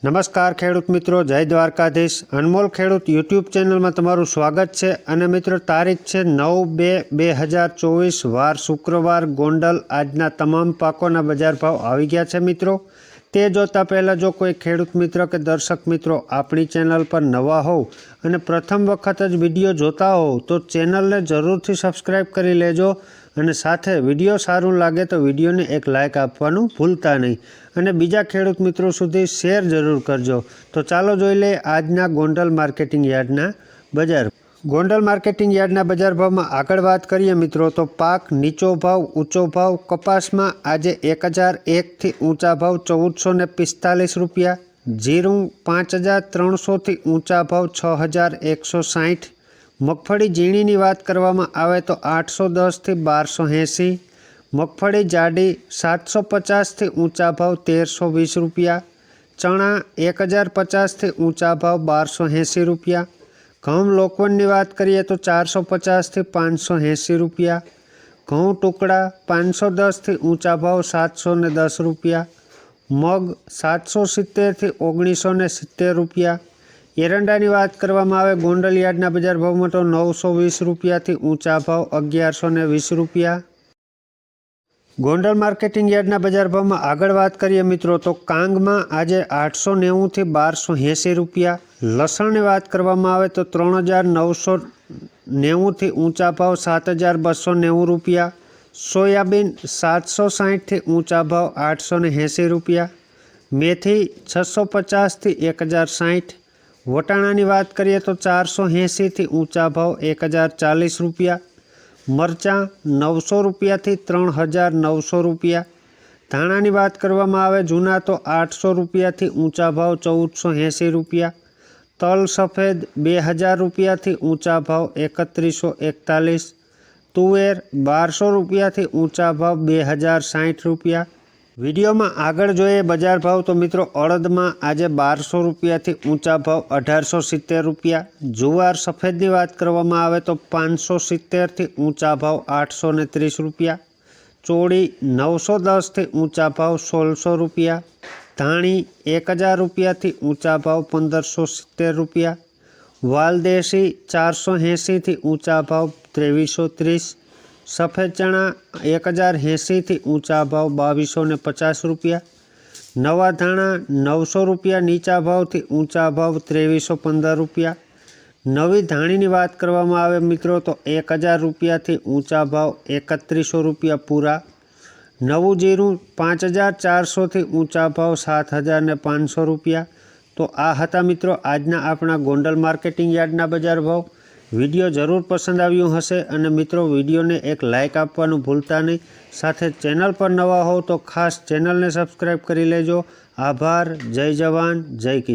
નમસ્કાર ખેડૂત મિત્રો, જય દ્વારકાધીશ। અનમોલ ખેડૂત યુટ્યુબ ચેનલમાં તમારું સ્વાગત છે। અને મિત્રો તારીખ છે 9/2/2024 વાર શુક્રવાર। ગોંડલ આજના તમામ પાકોના બજાર ભાવ આવી ગયા છે મિત્રો। તે જોતા પહેલાં જો કોઈ ખેડૂત મિત્ર કે દર્શક મિત્રો આપણી ચેનલ પર નવા હોવ અને પ્રથમ વખત જ વિડીયો જોતા હોવ તો ચેનલને જરૂરથી સબસ્ક્રાઈબ કરી લેજો અને સાથે વિડીયો સારું લાગે તો વિડીયોને એક લાઇક આપવાનું ભૂલતા નહીં અને બીજા ખેડૂત મિત્રો સુધી શેર જરૂર કરજો। તો ચાલો જોઈ લઈએ આજના ગોંડલ માર્કેટિંગ યાર્ડના બજાર। ગોંડલ માર્કેટિંગ યાર્ડના બજાર ભાવમાં આગળ વાત કરીએ મિત્રો તો પાક નીચો ભાવ ઊંચો ભાવ। કપાસમાં આજે 1001થી ઊંચા ભાવ 1445 રૂપિયા। જીરું 5300થી ઊંચા ભાવ 6160। મગફળી ઝીણીની વાત કરવામાં આવે તો 810થી 1280। મગફળી જાડી 750થી ઊંચા ભાવ 1320 રૂપિયા। ચણા 1050થી ઊંચા ભાવ 1280 રૂપિયા। ઘઉં લોકવનની વાત કરીએ તો 450થી 580 રૂપિયા। ઘઉં ટુકડા 510થી ઊંચા ભાવ 710 રૂપિયા। મગ 770થી 1970 રૂપિયા। એરંડાની વાત કરવામાં આવે ગોંડલ યાર્ડના બજાર ભાવમાં તો 920 રૂપિયાથી ઊંચા ભાવ 1120 રૂપિયા। ગોંડલ માર્કેટિંગ યાર્ડના બજાર ભાવમાં આગળ વાત કરીએ મિત્રો તો કાંગમાં આજે 890થી 1280 રૂપિયા। લસણની વાત કરવામાં આવે તો 3990થી ઊંચા ભાવ 7290 રૂપિયા। સોયાબીન 760થી ઊંચા ભાવ 880 રૂપિયા। મેથી 650થી 1060। વટાણાની વાત કરીએ તો 480થી ઊંચા ભાવ 1040 રૂપિયા। મરચાં 900 રૂપિયાથી 3900 રૂપિયા। ધાણાની વાત કરવામાં આવે જૂના તો 800 રૂપિયાથી ઊંચા ભાવ 1480 રૂપિયા। તલ સફેદ 2000 રૂપિયાથી ઊંચા ભાવ 3141। તુવેર 1200 રૂપિયાથી ઊંચા ભાવ 2060 રૂપિયા। વિડીયોમાં આગળ જોઈએ બજાર ભાવ તો મિત્રો અડદમાં આજે 1200 રૂપિયાથી ઊંચા ભાવ 1870 રૂપિયા। જુવાર સફેદની વાત કરવામાં આવે તો 570થી ઊંચા ભાવ 830 રૂપિયા। ચોળી 910થી ઊંચા ભાવ 1600 રૂપિયા। ધાણી 1000 રૂપિયાથી ઊંચા ભાવ 1570 રૂપિયા। વાલદેશી 480થી ઊંચા ભાવ 2330। સફેદ ચણા 1080થી ઊંચા ભાવ 2250 રૂપિયા। નવા ધાણા 900 રૂપિયા નીચા ભાવથી ઊંચા ભાવ 2315 રૂપિયા। નવી ધાણીની વાત કરવામાં આવે મિત્રો તો 1000 રૂપિયાથી ઊંચા ભાવ 3100 રૂપિયા પૂરા। નવું જીરું 5400થી ઊંચા ભાવ 7500 રૂપિયા। તો આ હતા મિત્રો આજના આપણા ગોંડલ માર્કેટિંગ યાર્ડના બજાર ભાવ। વિડીયો જરૂર પસંદ આવ્યું હશે અને મિત્રો વિડીયોને એક લાઇક આપવાનું ભૂલતા નહીં। સાથે ચેનલ પર નવા હોવ તો ખાસ ચેનલને સબસ્ક્રાઈબ કરી લેજો। આભાર। જય જવાન જય કિસાન।